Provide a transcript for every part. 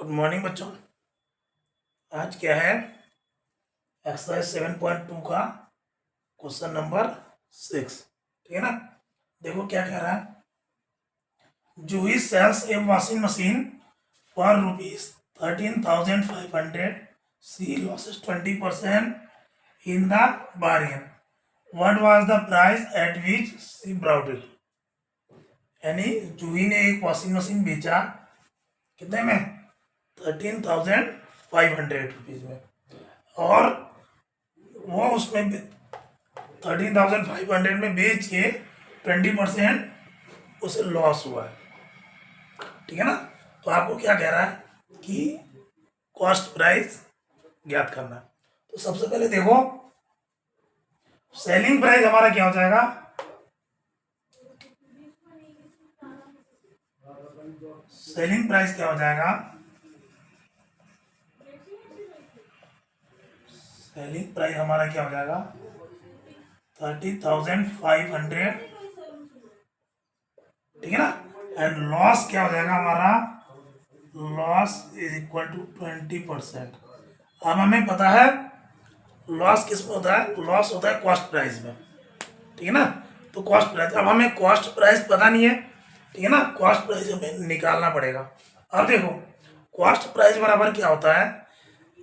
Good morning बच्चों। आज क्या है? एक्सरसाइज 7.2 का क्वेश्चन नंबर 6। ठीक है ना। देखो क्या कह रहा है। Juhi sells a washing machine for ₹13,500. She loses 20% in the bargain. What was the price at which she bought it? यानी जूही ने एक वॉशिंग मशीन बेचा कितने में? 13,500 रुपीज में, और वो उसमें 13,500 में बेच के 20% उसे लॉस हुआ है। ठीक है ना। तो आपको क्या कह रहा है कि कॉस्ट प्राइस ज्ञात करना है। तो सबसे पहले देखो, सेलिंग प्राइस हमारा क्या हो जाएगा? सेलिंग प्राइस क्या हो जाएगा? सेलिंग प्राइस हमारा क्या हो जाएगा? 30,500। ठीक है ना। एंड लॉस क्या हो जाएगा हमारा? Loss is equal to 20%। अब हमें पता है लॉस किस में होता है? लॉस होता है कॉस्ट प्राइस में। ठीक है ना। तो कॉस्ट प्राइस, अब हमें कॉस्ट प्राइस पता नहीं है। ठीक है ना। कॉस्ट प्राइस हमें निकालना पड़ेगा। अब देखो, कॉस्ट प्राइस बराबर क्या होता है?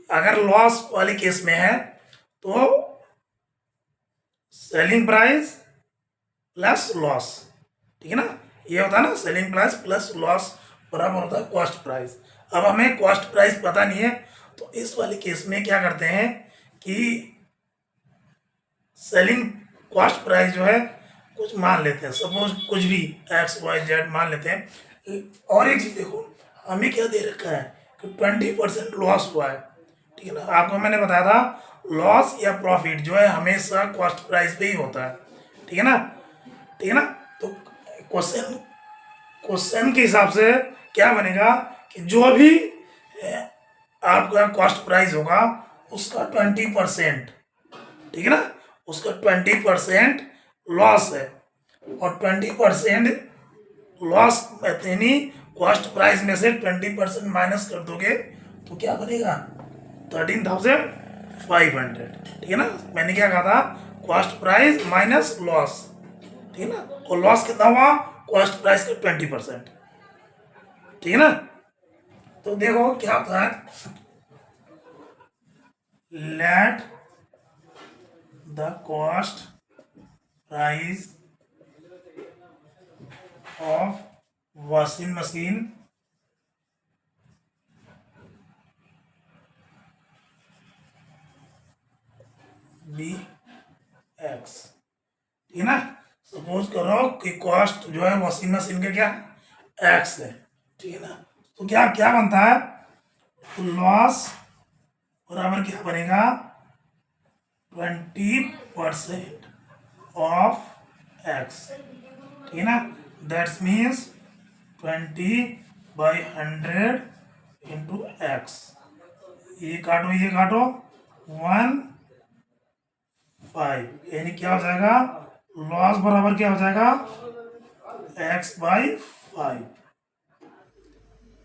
अगर लॉस वाले केस में है तो सेलिंग प्राइस प्लस लॉस। ठीक है ना। ये होता है ना, सेलिंग प्राइस प्लस लॉस बराबर होता है कॉस्ट प्राइस। अब हमें कॉस्ट प्राइस पता नहीं है, तो इस वाले केस में क्या करते हैं कि सेलिंग कॉस्ट प्राइस जो है कुछ मान लेते हैं, सपोज कुछ भी XYZ मान लेते हैं। और एक चीज देखो, हमें क्या दे रखा है कि 20% लॉस हुआ है। ठीक है ना। आपको मैंने बताया था लॉस या प्रॉफिट जो है हमेशा कॉस्ट प्राइस पे ही होता है। ठीक है ना। ठीक है ना। तो क्वेश्चन के हिसाब से क्या बनेगा कि जो भी आपका कॉस्ट प्राइस होगा उसका 20%, ठीक है ना, उसका 20% लॉस है। और 20% लॉस यानी कॉस्ट प्राइस में से 20% माइनस कर दोगे तो क्या बनेगा? 13,500। ठीक है ना। मैंने क्या कहा था? Cost price minus loss. ठीक है ना। और लॉस कितना हुआ? कॉस्ट प्राइस का 20%। ठीक है ना। तो देखो क्या होता है, let the cost price of washing machine be x. ठीक है ना। सपोज करो कि कॉस्ट जो है वॉशिंग मशीन का क्या एक्स है। ठीक है ना। तो क्या क्या बनता है? तो लॉस बराबर क्या बनेगा? 20% ऑफ एक्स। ठीक है ना। That's means 20/100 into x. ये काटो 1/5, यानी क्या हो जाएगा? लॉस बराबर क्या हो जाएगा? x/5।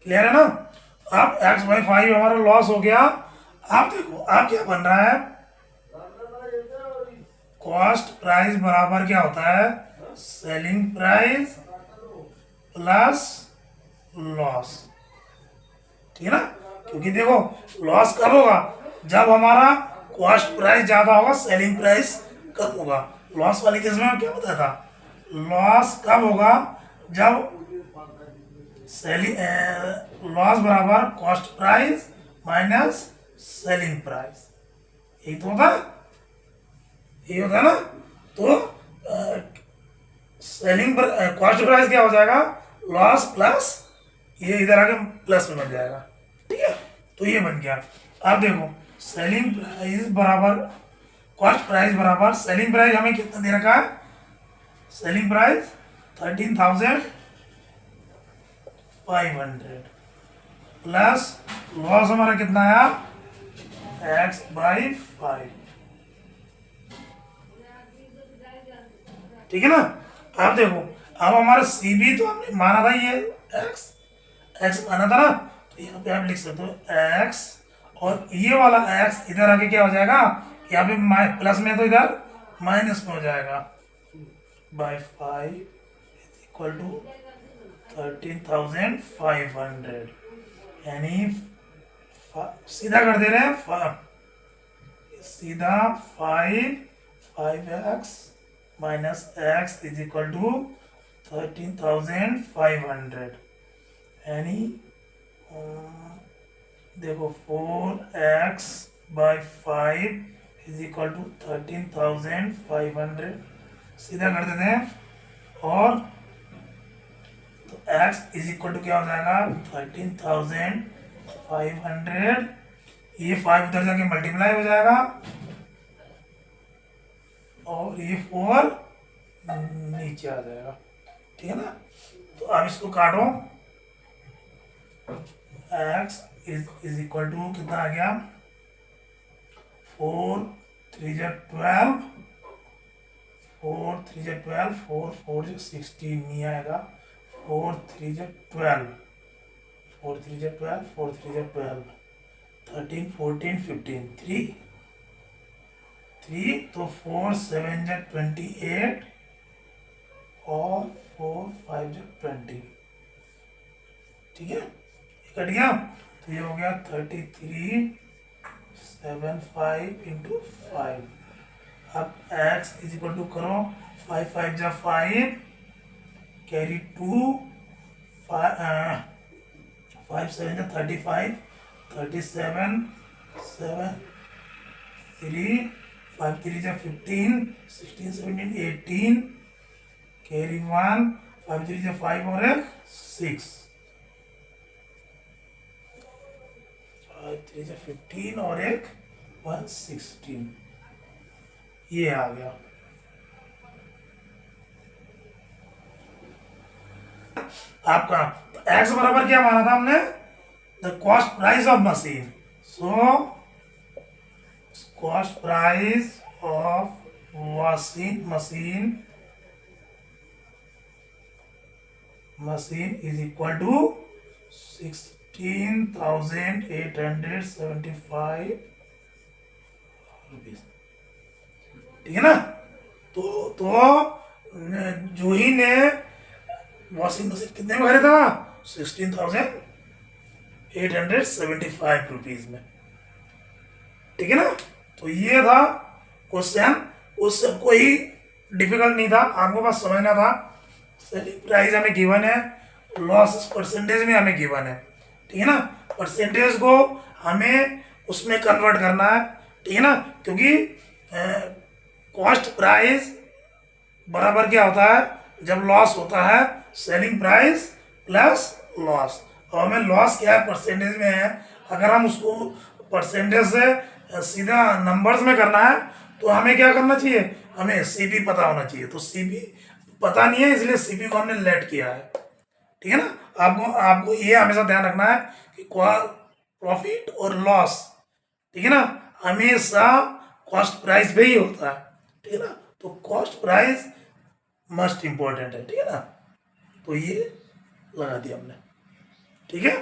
क्लियर है ना। अब x/5 हमारा लॉस हो गया। आप देखो अब क्या बन रहा है? कॉस्ट प्राइस बराबर क्या होता है? Selling price plus loss. ठीक है ना। क्योंकि देखो लॉस कब होगा? जब हमारा कॉस्ट प्राइस ज्यादा होगा, सेलिंग प्राइस कम होगा। लॉस वाले केस में क्या बताया था? लॉस कब होगा? जब सेलिंग लॉस बराबर cost price minus selling price. यही तो होता है, यही होता है ना। तो सेलिंग पर कॉस्ट प्राइस क्या हो जाएगा? लॉस प्लस ये इधर आके प्लस में बन जाएगा। ठीक है। तो ये बन गया। अब देखो सेलिंग प्राइस बराबर कॉस्ट प्राइस बराबर सेलिंग प्राइस हमें कितना दे रखा है? सेलिंग प्राइस 13,500 प्लस लॉस हमारा कितना आया? x/5। ठीक है ना। अब देखो, अब हमारा CB तो हमने माना था ये x माना था ना, तो यहाँ पे आप लिख सकते हो एक्स, और ये वाला एक्स इधर आके क्या हो जाएगा, यहाँ पे प्लस में तो इधर माइनस में हो जाएगा, बाय 5 इक्वल टू 13,500, यानी सीधा कर दे रहे हैं, सीधा 5x minus x is equal to 13,500, यानी देखो 4x by 5 is equal to 13,500, सीधा कर देते हैं, और तो x इज इक्वल टू क्या हो जाएगा 13,500, ये 5 उधर जाके मल्टीप्लाई हो जाएगा, और ये 4 नीचे आ जाएगा, ठीक है ना। तो अब इसको काटो, x इज इक्वल टू कितना आ गया, 4 3 जा 12, 4 3 जा 12, 4 4 जा 16 नहीं आएगा, 4 3 जा 12, 4 3 जा 12, 4 3 जा 12, 13 14 15, 3 तो 4 7 जा 28, और 4 5 जा 20, ठीक है, ये कट गया, तो ये हो गया 3375 इंटू 5। अब x इज इक्वल टू करो, 5 5 जा 5, कैरी 2, 5 7 जा 35, 37 7 3, 5 3 जा 15, 16 17 18, कैरी 1, 5 3 जा 5 और एक 6, 5 3 जा 15 और एक 116, ये आ गया। आपका x बराबर क्या माना था हमने, the cost price of machine, so cost price of machine is equal to 16,875 rupees, ठीक है ना। तो जूही ने वॉशिंग मशीन कितने में खरीदा था, 16,875 रुपीज में, ठीक है ना। तो ये था क्वेश्चन, उससे कोई डिफिकल्ट नहीं था, आपको बस समझना था। सेलिंग प्राइस हमें गिवन है, लॉस परसेंटेज में हमें गिवन है, ठीक है ना। परसेंटेज को हमें उसमें कन्वर्ट करना है, ठीक है ना, क्योंकि कॉस्ट प्राइस बराबर क्या होता है, जब लॉस होता है सेलिंग प्राइस प्लस लॉस, और हमें लॉस क्या है परसेंटेज में है, अगर हम उसको परसेंटेज से सीधा नंबर्स में करना है तो हमें क्या करना चाहिए, हमें सीपी पता होना चाहिए, तो सीपी पता नहीं है इसलिए सीपी को हमने लेट किया है, ठीक है ना। आपको ये हमेशा ध्यान रखना है कि प्रॉफिट और लॉस, ठीक है ना, हमेशा कॉस्ट प्राइस पे ही होता है, ठीक है ना। तो कॉस्ट प्राइस मस्ट इम्पोर्टेंट है, ठीक है ना। तो ये लगा दिया हमने, ठीक है।